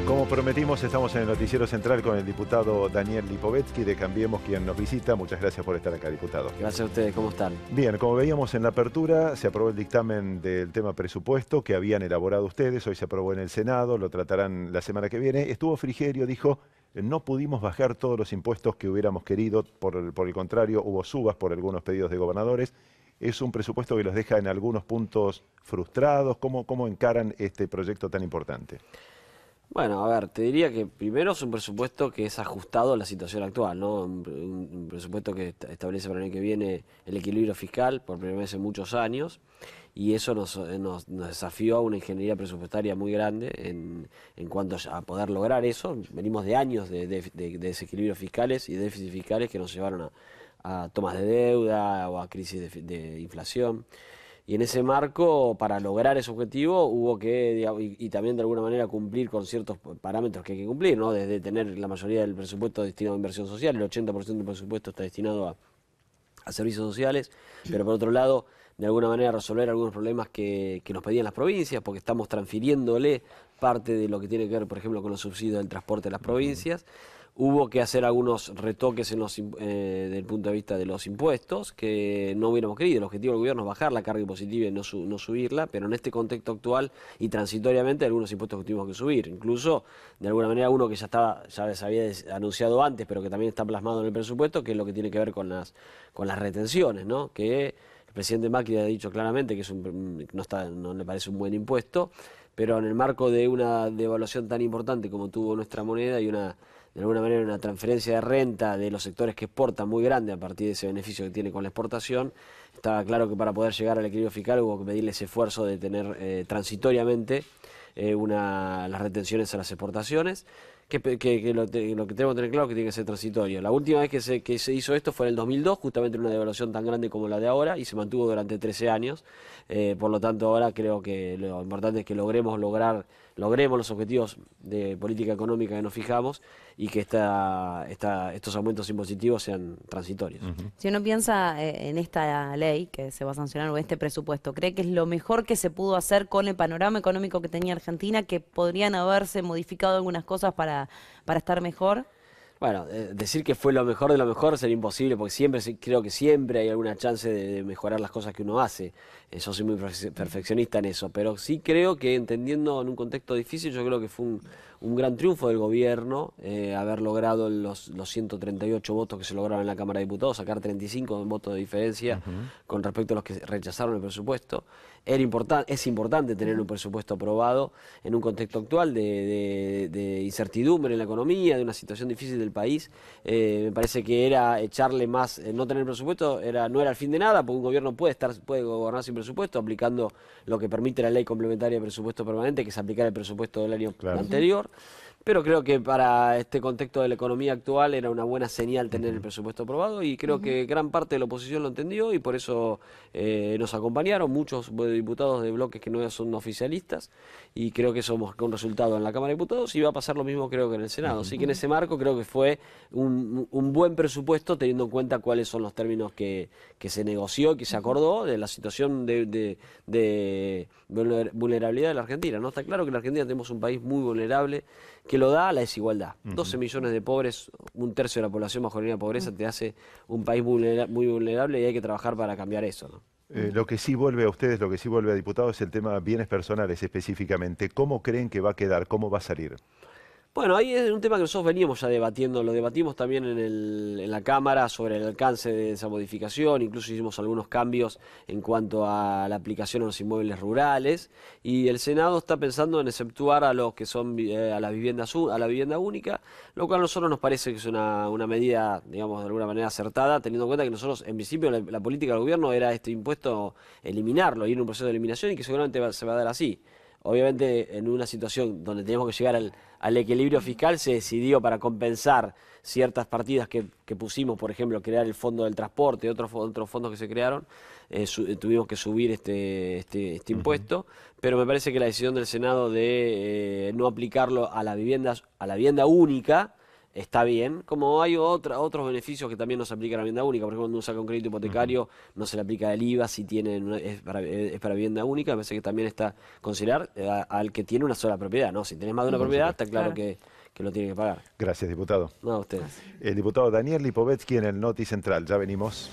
Como prometimos, estamos en el Noticiero Central con el diputado Daniel Lipovetsky de Cambiemos, quien nos visita. Muchas gracias por estar acá, diputado. Gracias a ustedes, ¿cómo están? Bien, como veíamos en la apertura, se aprobó el dictamen del tema presupuesto que habían elaborado ustedes. Hoy se aprobó en el Senado, lo tratarán la semana que viene. Estuvo Frigerio, dijo, no pudimos bajar todos los impuestos que hubiéramos querido. Por el contrario, hubo subas por algunos pedidos de gobernadores. Es un presupuesto que los deja en algunos puntos frustrados. ¿Cómo encaran este proyecto tan importante? Bueno, a ver, te diría que primero es un presupuesto que es ajustado a la situación actual, ¿no? Un presupuesto que establece para el año que viene el equilibrio fiscal por primera vez en muchos años, y eso nos desafió a una ingeniería presupuestaria muy grande en cuanto a poder lograr eso. Venimos de años de desequilibrios fiscales y de déficits fiscales que nos llevaron a tomas de deuda o a crisis de inflación. Y en ese marco, para lograr ese objetivo, hubo que, digamos, y también de alguna manera cumplir con ciertos parámetros que hay que cumplir, ¿no? Desde tener la mayoría del presupuesto destinado a inversión social, el 80% del presupuesto está destinado a servicios sociales, pero por otro lado, de alguna manera resolver algunos problemas que nos pedían las provincias, porque estamos transfiriéndole parte de lo que tiene que ver, por ejemplo, con los subsidios del transporte de las provincias. Hubo que hacer algunos retoques desde el punto de vista de los impuestos que no hubiéramos querido. El objetivo del gobierno es bajar la carga impositiva y no subirla, pero en este contexto actual y transitoriamente algunos impuestos que tuvimos que subir. Incluso, de alguna manera, uno que ya se había anunciado antes, pero que también está plasmado en el presupuesto, que es lo que tiene que ver con las retenciones, ¿no? Que el presidente Macri ha dicho claramente que no le parece un buen impuesto, pero en el marco de una devaluación tan importante como tuvo nuestra moneda y de alguna manera una transferencia de renta de los sectores que exportan muy grande a partir de ese beneficio que tiene con la exportación, estaba claro que para poder llegar al equilibrio fiscal hubo que pedirle ese esfuerzo de tener transitoriamente las retenciones a las exportaciones, que lo que tenemos que tener claro es que tiene que ser transitorio. La última vez que se hizo esto fue en el 2002, justamente en una devaluación tan grande como la de ahora, y se mantuvo durante 13 años. Por lo tanto, ahora creo que lo importante es que logremos los objetivos de política económica que nos fijamos y que estos aumentos impositivos sean transitorios. Si uno piensa en esta ley que se va a sancionar o este presupuesto, ¿cree que es lo mejor que se pudo hacer con el panorama económico que tenía Argentina, que podrían haberse modificado algunas cosas para estar mejor? Bueno, decir que fue lo mejor de lo mejor sería imposible, porque creo que siempre hay alguna chance de mejorar las cosas que uno hace. Yo soy muy perfeccionista en eso, pero sí creo que, entendiendo en un contexto difícil, yo creo que fue un gran triunfo del gobierno haber logrado los 138 votos que se lograron en la Cámara de Diputados, sacar 35 votos de diferencia con respecto a los que rechazaron el presupuesto. Es importante tener un presupuesto aprobado en un contexto actual de incertidumbre en la economía, de una situación difícil del país. Me parece que era echarle más, no tener presupuesto no era el fin de nada, porque un gobierno puede gobernar sin presupuesto, aplicando lo que permite la ley complementaria de presupuesto permanente, que es aplicar el presupuesto del año anterior. Pero creo que para este contexto de la economía actual era una buena señal tener el presupuesto aprobado, y creo que gran parte de la oposición lo entendió, y por eso nos acompañaron muchos diputados de bloques que no son oficialistas, y creo que somos un resultado en la Cámara de Diputados, y va a pasar lo mismo creo que en el Senado. Así que en ese marco creo que fue un buen presupuesto, teniendo en cuenta cuáles son los términos que se negoció, que se acordó de la situación de vulnerabilidad de la Argentina, ¿no? Está claro que en la Argentina tenemos un país muy vulnerable, que lo da la desigualdad. 12 millones de pobres, un tercio de la población bajo la línea de pobreza, te hace un país muy vulnerable, y hay que trabajar para cambiar eso, ¿no? Lo que sí vuelve a ustedes, lo que sí vuelve a diputados, es el tema bienes personales específicamente. ¿Cómo creen que va a quedar? ¿Cómo va a salir? Bueno, ahí es un tema que nosotros veníamos ya debatiendo, lo debatimos también en la Cámara sobre el alcance de esa modificación, incluso hicimos algunos cambios en cuanto a la aplicación a los inmuebles rurales, y el Senado está pensando en exceptuar a los que son a la vivienda única, lo cual a nosotros nos parece que es una medida, digamos, de alguna manera acertada, teniendo en cuenta que nosotros, en principio, la política del gobierno era este impuesto eliminarlo, ir en un proceso de eliminación, y que seguramente se va a dar así. Obviamente, en una situación donde tenemos que llegar al equilibrio fiscal, se decidió, para compensar ciertas partidas que pusimos, por ejemplo, crear el fondo del transporte, otros fondos que se crearon, tuvimos que subir este impuesto, pero me parece que la decisión del Senado de no aplicarlo a la vivienda única está bien, como hay otros beneficios que también nos aplican a la vivienda única. Por ejemplo, cuando uno saca un crédito hipotecario, no se le aplica el IVA si es para vivienda única. Me parece que también está considerar al que tiene una sola propiedad, ¿no? Si tenés más de una propiedad, está claro que lo tiene que pagar. Gracias, diputado. No, a ustedes. El diputado Daniel Lipovetsky en el Noti Central. Ya venimos.